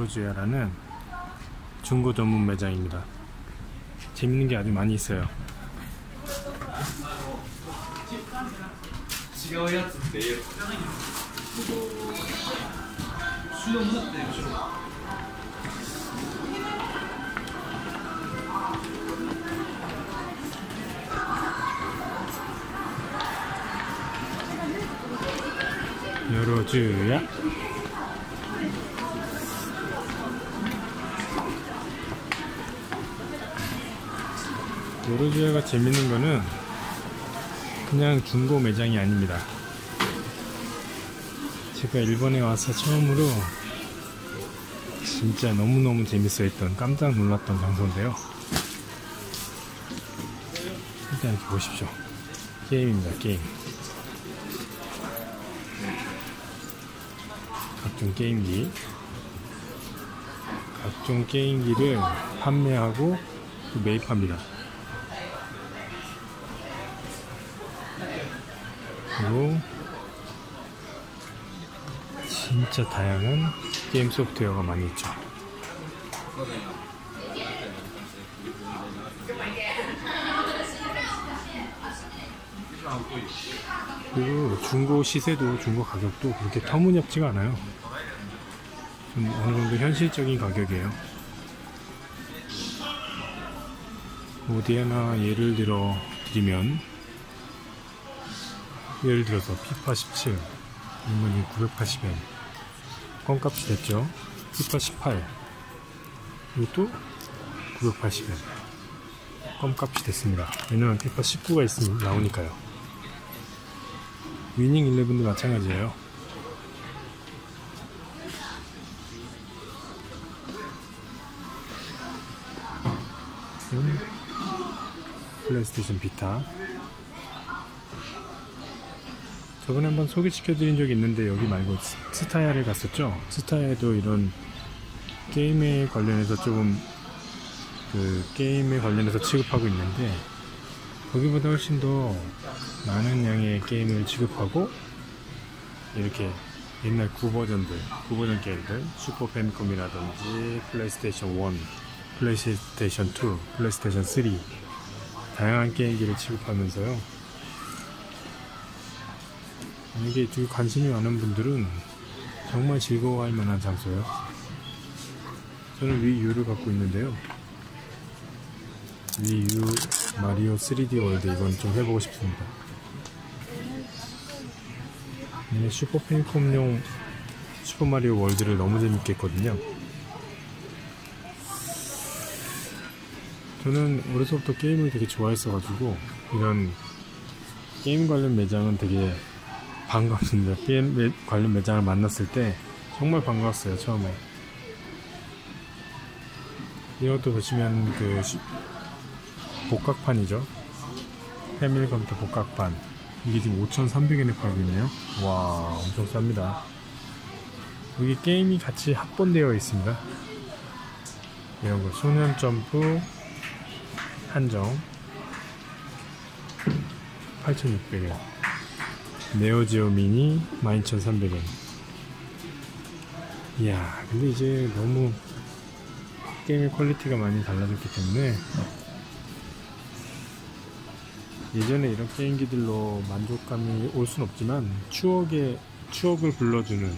요로주야라는 중고 전문 매장입니다. 재밌는 게 아주 많이 있어요. 요로주야. 요로주야가 재밌는 거는 그냥 중고 매장이 아닙니다. 제가 일본에 와서 처음으로 진짜 너무너무 재밌어 했던, 깜짝 놀랐던 장소인데요. 일단 이렇게 보십시오. 게임입니다. 게임. 각종 게임기, 각종 게임기를 판매하고 또 매입합니다. 그리고 진짜 다양한 게임 소프트웨어가 많이 있죠. 그리고 중고 시세도, 중고 가격도 그렇게 터무니없지가 않아요. 좀 어느 정도 현실적인 가격이에요. 어디 하나 예를 들어 드리면, 예를 들어서 피파 17 이문이 980엔 껌값이 됐죠. 피파 18 이것도 980엔 껌값이 됐습니다. 왜냐면 피파 19가 있으면 나오니까요. 위닝 11도 마찬가지예요. 플레이스테이션 비타. 저번에 한번 소개시켜드린 적이 있는데 여기 말고 스타야를 갔었죠. 스타야에도 이런 게임에 관련해서 조금 게임에 관련해서 취급하고 있는데, 거기보다 훨씬 더 많은 양의 게임을 취급하고, 이렇게 옛날 구버전 게임들, 슈퍼 패미컴이라든지 플레이스테이션 1, 플레이스테이션 2, 플레이스테이션 3 다양한 게임기를 취급하면서요. 만약에 되게 관심이 많은 분들은 정말 즐거워할 만한 장소예요. 저는 위유를 갖고 있는데요. 위유 마리오 3D 월드, 이건 좀 해보고 싶습니다. 슈퍼 패미컴용 슈퍼 마리오 월드를 너무 재밌게 했거든요. 저는 어려서부터 게임을 되게 좋아했어가지고 이런 게임 관련 매장은 되게 반갑습니다. 게임 관련 매장을 만났을 때 정말 반가웠어요. 처음에 이것도 보시면 복각판이죠. 패밀리 컴퓨터 복각판, 이게 지금 5,300엔에 팔고 있네요. 와, 엄청 쌉니다. 여기 게임이 같이 합본되어 있습니다. 이런 거 소년 점프 한정 8,600엔, 네오지오 미니 12,300엔. 이야, 근데 이제 너무 게임의 퀄리티가 많이 달라졌기 때문에 예전에 이런 게임기들로 만족감이 올 순 없지만 추억을 불러주는,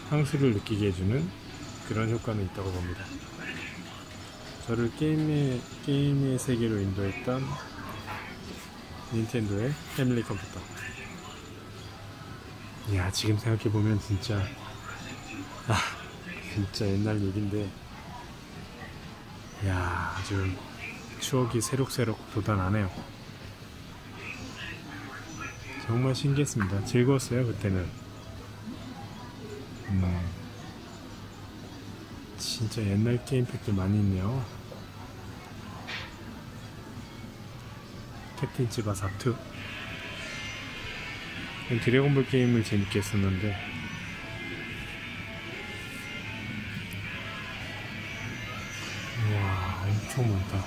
향수를 느끼게 해주는 그런 효과는 있다고 봅니다. 저를 게임의 세계로 인도했던 닌텐도의 패밀리 컴퓨터. 이야, 지금 생각해보면 진짜 옛날 얘긴데, 이야, 아주 추억이 새록새록 돋아나네요. 정말 신기했습니다. 즐거웠어요, 그때는. 진짜 옛날 게임팩들 많이 있네요. 캡틴 츠바사 2, 드래곤볼 게임을 재밌게 했었는데, 우와, 엄청 많다.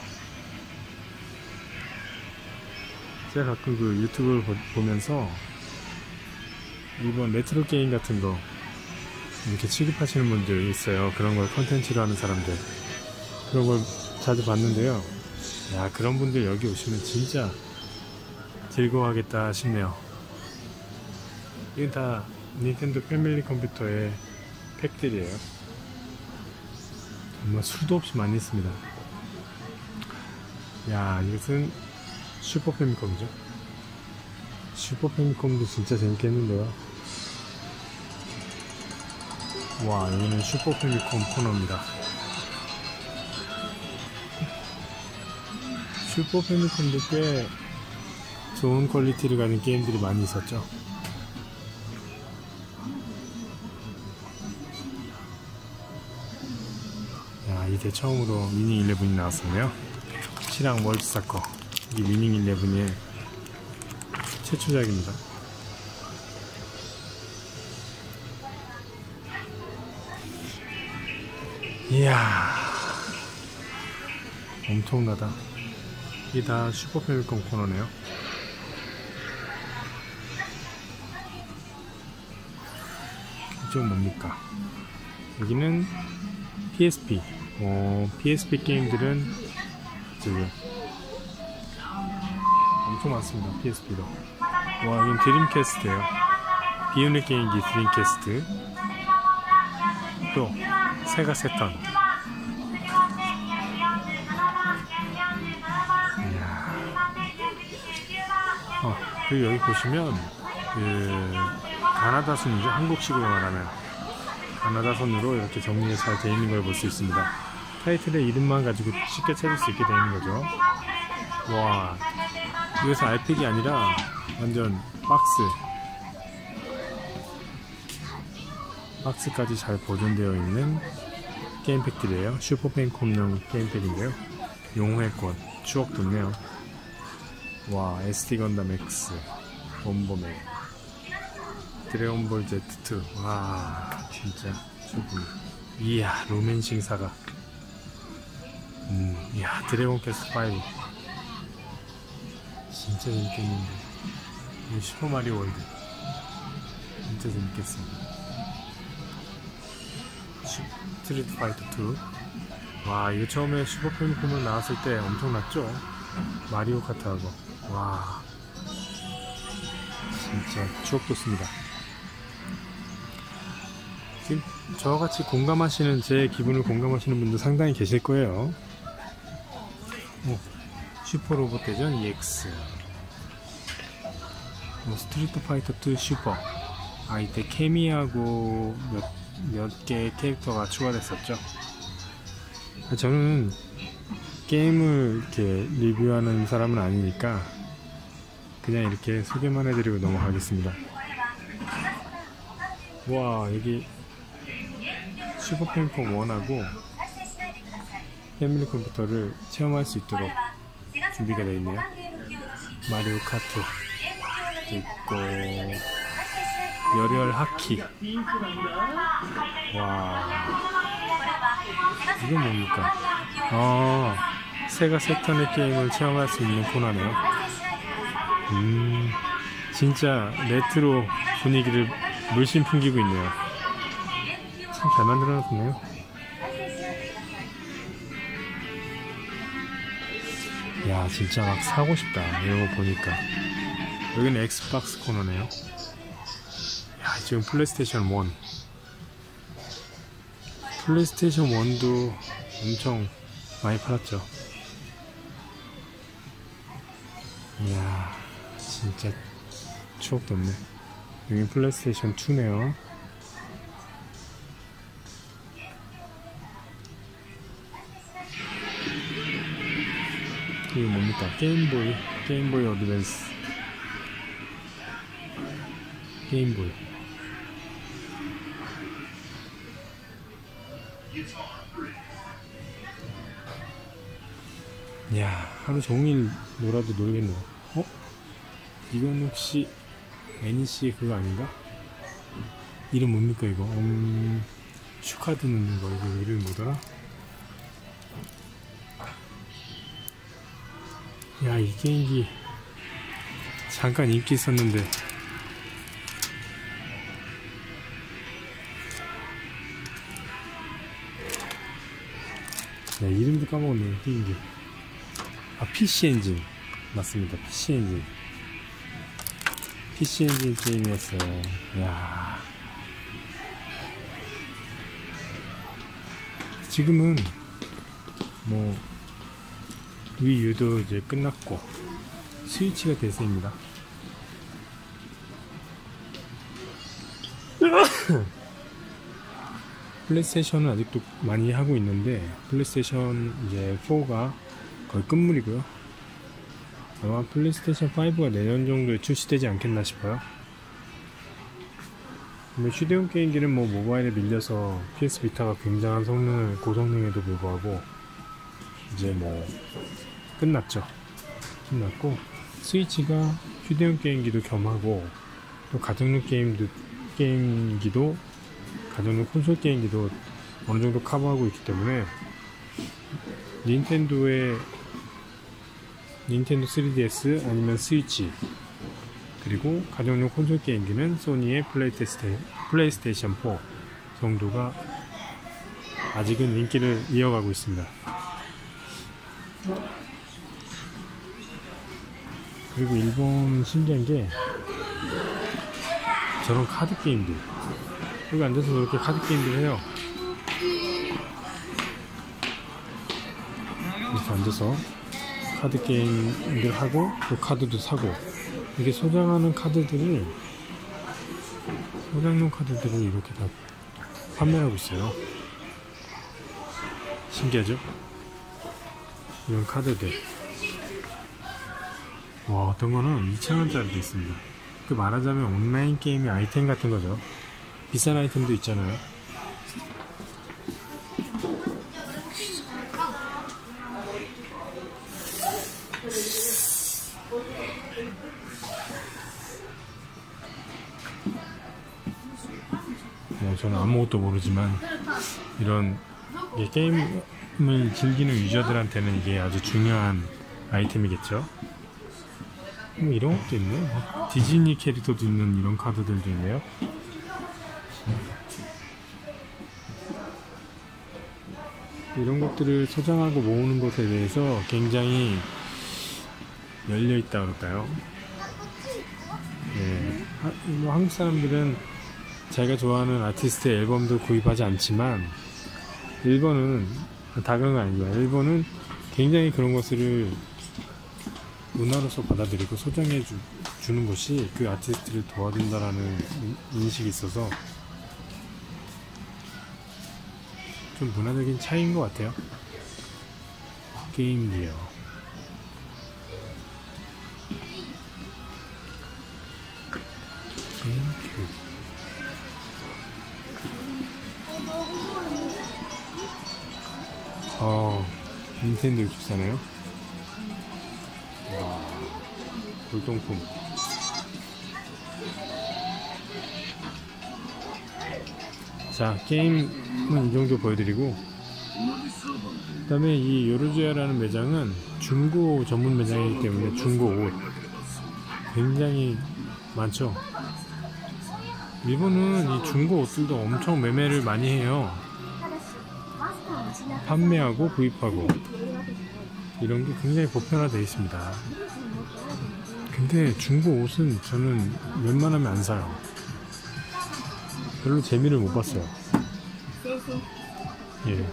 제가 가끔 유튜브를 보면서 일본 레트로 게임 같은 거 이렇게 취급하시는 분들 있어요. 그런 걸 컨텐츠로 하는 사람들. 그런 걸 자주 봤는데요. 야, 그런 분들 여기 오시면 진짜 즐거워하겠다 싶네요. 이건 다 닌텐도 패밀리 컴퓨터의 팩들이에요. 정말 수도 없이 많이 있습니다. 야, 이것은 슈퍼 패미컴이죠. 슈퍼 패미컴도 진짜 재밌겠는데요. 와, 여기는 슈퍼 패미컴 코너입니다. 슈퍼 패미컴도 꽤 좋은 퀄리티를 가진 게임들이 많이 있었죠. 야, 이제 처음으로 위닝 11이 나왔었네요. 시랑 월드사커. 이 위닝 11의 최초작입니다. 이야, 엄청나다. 이게 다 슈퍼 패미컴 코너네요. 이쪽은 뭡니까? 여기는 PSP. PSP 게임들은 저기 엄청 많습니다. PSP도. 와, 이건 드림캐스트예요. 비오닉 게임기 드림캐스트. 또 세가 세턴. 이야. 그리고 여기 보시면 그 가나다 손이죠. 한국식으로 말하면 가나다 손으로 이렇게 정리가 잘 되어 있는 걸 볼 수 있습니다. 타이틀의 이름만 가지고 쉽게 찾을 수 있게 되어 있는 거죠. 와, 이것은 RPG가 아니라 완전 박스까지 잘 보존되어 있는 게임팩들이에요. 슈퍼 패미컴용 게임팩인데요. 용호의 꽃, 추억 돋네요. 와, SD 건담 X, bomberman, 드래곤볼 Z2. 와, 진짜 조금. 이야, 로맨싱 사가. 이야, 드래곤 퀘스트 5 진짜 재밌겠는데. 이 슈퍼 마리오 월드 진짜 재밌겠습니다. 스트리트 파이터 2. 와, 이거 처음에 슈퍼 패미컴을 나왔을 때 엄청났죠? 마리오 카트하고. 와, 진짜 추억 돋습니다. 지금 저같이 공감하시는, 제 기분을 공감하시는 분도 상당히 계실 거예요. 슈퍼 로봇 대전 EX, 스트리트 파이터 2 슈퍼. 이때 케미하고 몇 개의 캐릭터가 추가됐었죠. 저는 게임을 이렇게 리뷰하는 사람은 아니니까 그냥 이렇게 소개만 해드리고 넘어가겠습니다. 와, 여기 슈퍼 패미컴 1하고 패밀리 컴퓨터를 체험할 수 있도록 준비가 되어 있네요. 마리오 카트 있고, 열혈 하키. 와, 이건 뭡니까? 세가 세턴의 게임을 체험할 수 있는 코너네요. 진짜 레트로 분위기를 물씬 풍기고 있네요. 참 잘 만들어놨네요. 야, 진짜 막 사고 싶다. 이거 보니까. 여기는 엑스박스 코너네요. 야, 지금 플레이스테이션 1. 플레이스테이션 1도 엄청 많이 팔았죠. 이야, 진짜 추억 돋네. 여기 플레이스테이션 2네요. 이게 뭡니까? 게임보이 어드밴스. 게임보이. 이야, 하루 종일 놀아도 놀겠네요. 이건 혹시 NEC의 그거 아닌가? 이름 뭡니까 이거? 슈카드 넣는 거, 이거 이름이 뭐더라? 야, 이 게임기 잠깐 인기 있었는데 네, 이름도 까먹었네요. 게임기. 아, PC 엔진. 맞습니다. PC 엔진. PC 엔진 게임이었어요. 이야. 지금은 뭐 위유도 이제 끝났고 스위치가 대세입니다. 플레이스테이션은 아직도 많이 하고 있는데 플레이스테이션 이제 4가 거의 끝물이고요. 아마 플레이스테이션 5가 내년 정도에 출시되지 않겠나 싶어요. 근데 휴대용 게임기는 뭐 모바일에 밀려서 PS 비타가 굉장한 성능을 고성능에도 불구하고 이제 뭐 끝났죠. 끝났고 스위치가 휴대용 게임기도 겸하고 또 가정용 게임기도 가정용 콘솔 게임기도 어느 정도 커버하고 있기 때문에 닌텐도 3DS 아니면 스위치 그리고 가정용 콘솔 게임기는 소니의 플레이스테이션 4 정도가 아직은 인기를 이어가고 있습니다. 그리고 일본 신기한 게 저런 카드 게임들 여기 앉아서 저렇게 카드 게임들 해요. 이렇게 앉아서 카드 게임들 하고 또 카드도 사고 이게 소장하는 카드들을 소장용 카드들을 이렇게 다 판매하고 있어요. 신기하죠? 이런 카드들 와 어떤 거는 2,000원짜리도 있습니다. 그 말하자면 온라인 게임의 아이템 같은 거죠. 비싼 아이템도 있잖아요. 저는 아무것도 모르지만 이런 게임을 즐기는 유저들한테는 이게 아주 중요한 아이템이겠죠. 뭐 이런 것도 있네. 디즈니 캐릭터도 있는 이런 카드들도 있네요. 이런 것들을 소장하고 모으는 것에 대해서 굉장히 열려있다 그럴까요? 네. 뭐 한국 사람들은 자기가 좋아하는 아티스트의 앨범도 구입하지 않지만 일본은 다 그런 거 아니고요. 일본은 굉장히 그런 것을 문화로서 받아들이고 소장해 주는 것이 그 아티스트를 도와준다라는 인식이 있어서 좀 문화적인 차이인 것 같아요. 게임기요. 닌텐도 64네요. 와, 골동품. 자, 게임은 이 정도 보여드리고, 그 다음에 이 요르주야라는 매장은 중고 전문 매장이기 때문에 중고 옷 굉장히 많죠. 일본은 이 중고 옷들도 엄청 매매를 많이 해요. 판매하고 구입하고 이런 게 굉장히 보편화되어 있습니다. 근데 중고 옷은 저는 웬만하면 안 사요. 별로 재미를 못 봤어요. 예.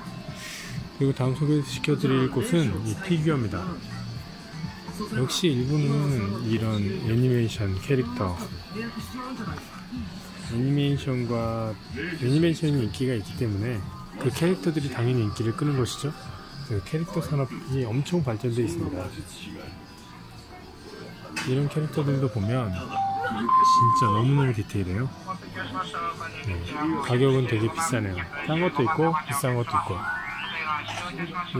그리고 다음 소개시켜드릴 곳은 이 피규어입니다. 역시 일본은 이런 애니메이션 캐릭터 애니메이션이 인기가 있기 때문에 그 캐릭터들이 당연히 인기를 끄는 것이죠. 그 캐릭터 산업이 엄청 발전되어 있습니다. 이런 캐릭터들도 보면 진짜 너무너무 디테일해요. 네, 가격은 되게 비싸네요. 싼 것도 있고 비싼 것도 있고.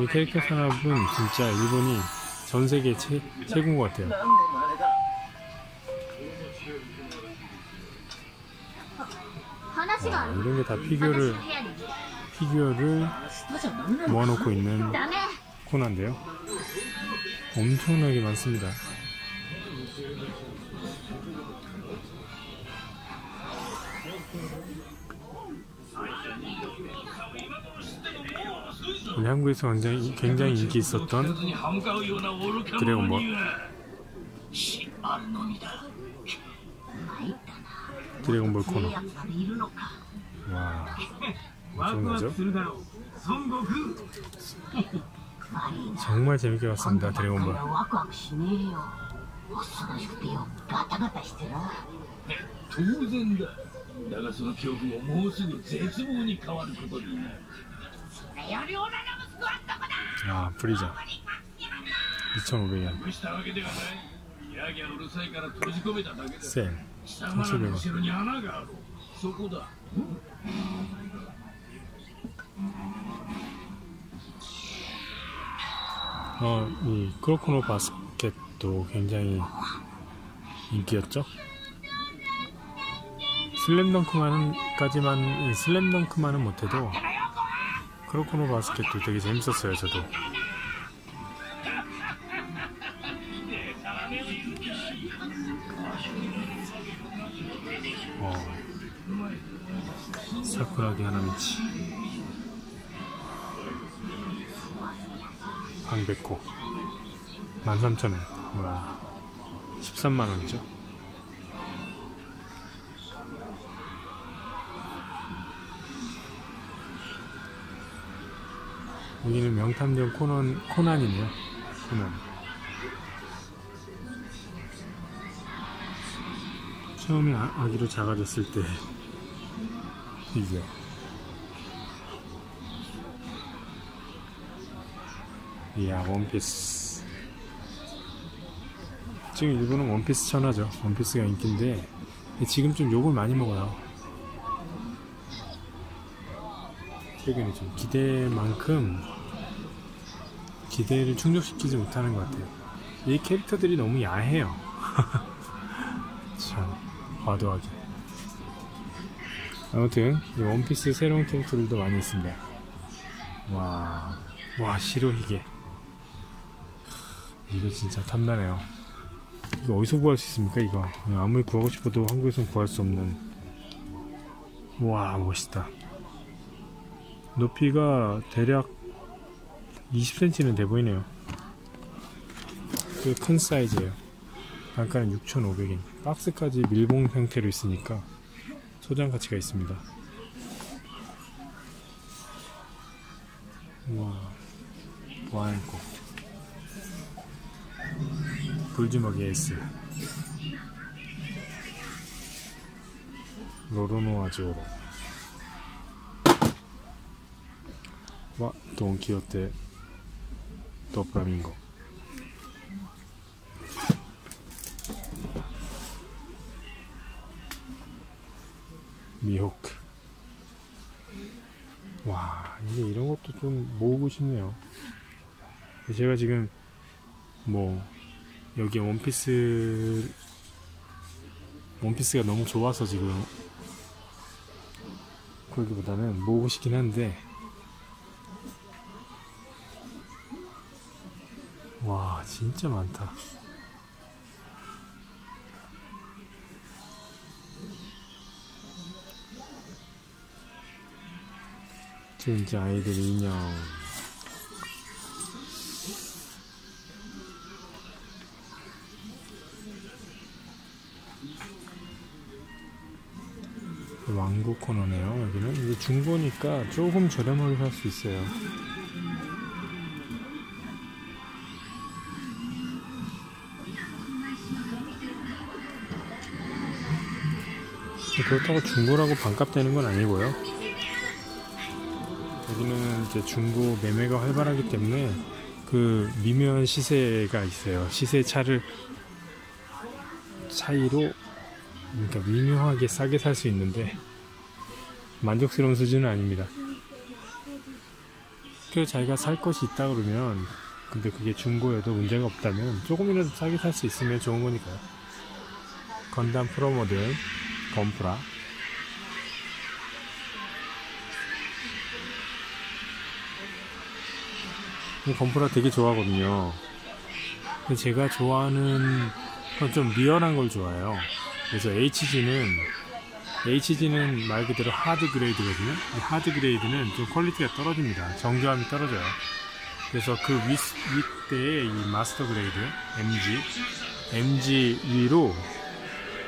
이 캐릭터 산업은 진짜 일본이 전세계 최고인 것 같아요. 이런 게 다 피규어를 모아놓고 있는 코너인데요. 엄청나게 많습니다. 우리 한국에서 굉장히 인기 있었던 드래곤볼. 드래곤볼 코너. 와, 엄청나죠? 정말 재밌게 봤습니다. 드래곤볼. 当然だ。だがその恐怖ももうすぐ絶望に変わることになる。それより俺の息子はどこだ。 아, 프리저 2,500원 したわけではない。ギャーギャーうるさいから閉じ込めただけだ。 셀 貴様らの後ろに穴がある。そこだ。 이 크로코노 바스켓도 굉장히 인기였죠. 슬램덩크만은 못해도 크로코노 바스켓도 되게 재밌었어요. 저도. 사쿠라기 하나미치 방백호 13,000원. 와, 13만원이죠. 여기는 명탐정 코난이네요. 코난. 처음에 아기로 작아졌을 때 이게 이야, 원피스. 지금 일본은 원피스 천하죠. 원피스가 인기인데 지금 좀 욕을 많이 먹어요. 최근에 좀 기대를 충족시키지 못하는 것 같아요. 이 캐릭터들이 너무 야해요. 참 과도하게. 아무튼 이 원피스 새로운 캐릭터들도 많이 있습니다. 와, 시로히게. 이거 진짜 탐나네요. 이거 어디서 구할 수 있습니까? 이거 아무리 구하고 싶어도 한국에서는 구할 수 없는. 와, 멋있다. 높이가 대략 20cm는 돼 보이네요. 꽤 큰 사이즈예요. 단가는 6,500엔. 박스까지 밀봉 형태로 있으니까 소장 가치가 있습니다. 와, 보안고 불주먹이 에이스 로로노아 조로 와, 돈키호테 또 플라밍고. 미호크. 와, 이게 이런 것도 좀 모으고 싶네요. 제가 지금 여기 원피스가 너무 좋아서 지금 그러기보다는 모으고 싶긴 한데, 와, 진짜 많다. 진짜 아이들 인형. 왕국 코너네요. 여기는 이제 중고니까 조금 저렴하게 살 수 있어요. 그렇다고 중고라고 반값 되는 건 아니고요. 여기는 이제 중고 매매가 활발하기 때문에 그 미묘한 시세가 있어요. 시세 차이로 그러니까 미묘하게 싸게 살 수 있는데 만족스러운 수준은 아닙니다. 그래서 자기가 살 것이 있다 그러면, 근데 그게 중고여도 문제가 없다면 조금이라도 싸게 살 수 있으면 좋은 거니까요. 건담 프로모델 건프라. 이 건프라 되게 좋아하거든요. 근데 제가 좋아하는 건 좀 리얼한 걸 좋아해요. 그래서 HG는 HG는 말 그대로 하드 그레이드거든요. 이 하드 그레이드는 좀 퀄리티가 떨어집니다. 정교함이 떨어져요. 그래서 그 윗대에 이 마스터 그레이드 MG 위로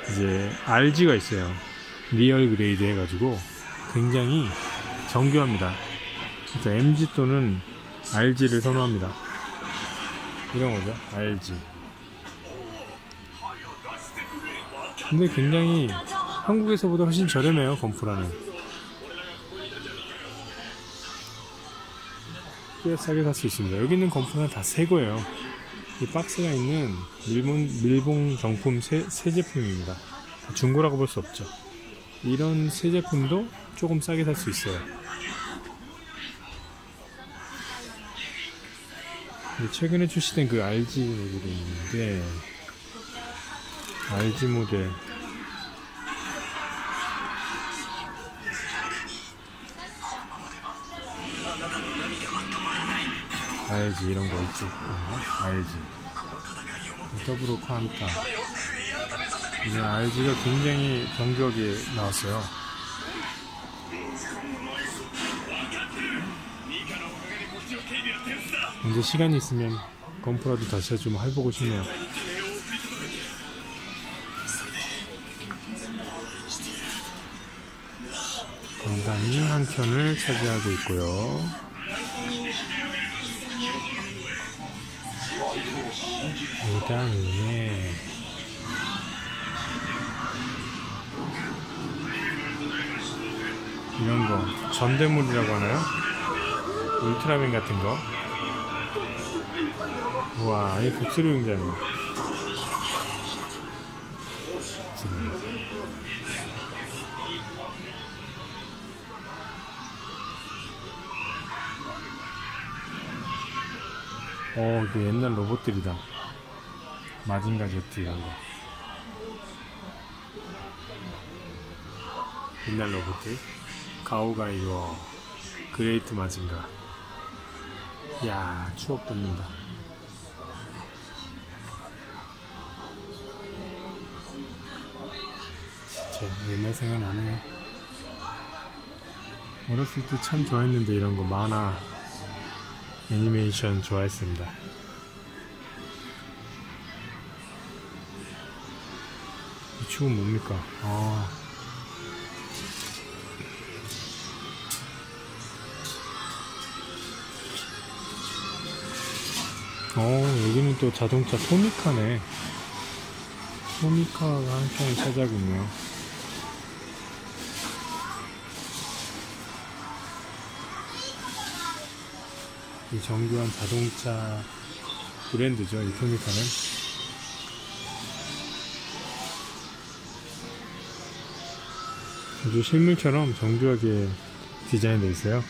이제 RG가 있어요. 리얼 그레이드 해가지고 굉장히 정교합니다. 그래서 MG 또는 RG를 선호합니다. 이런 거죠, RG. 근데 굉장히 한국에서보다 훨씬 저렴해요, 건프라는. 꽤 싸게 살 수 있습니다. 여기 있는 건프는 다 새 거예요. 이 박스가 있는 밀봉 정품 새 제품입니다. 중고라고 볼 수 없죠. 이런 새 제품도 조금 싸게 살 수 있어요. 최근에 출시된 그 RG 모델이 있는데, RG 모델 RG 이런 거 있지. RG 더블로 ኳ안타. 이제 RG가 굉장히 정교하게 나왔어요. 이제 시간이 있으면 건프라도 다시 좀 해보고 싶네요. 건담이 한 편을 차지하고 있고요. 그 다음에 이런 거 전대물이라고 하나요? 울트라맨 같은 거. 우와, 이 복수류 굉장히 이거 옛날 로봇들이다. 마징가 제트 이런 거. 옛날 로봇들. 가오가이어, 그레이트 마징가. 이야, 추억 돋는다. 진짜 옛날 생각 나네. 어렸을 때 참 좋아했는데 이런 거 만화, 애니메이션 좋아했습니다. 이 축은 뭡니까? 여기는 또 자동차 토미카네. 토미카가 한 편을 차지하고 있네요. 이 정교한 자동차 브랜드죠, 이 토미카는. 아주 실물처럼 정교하게 디자인되어 있어요.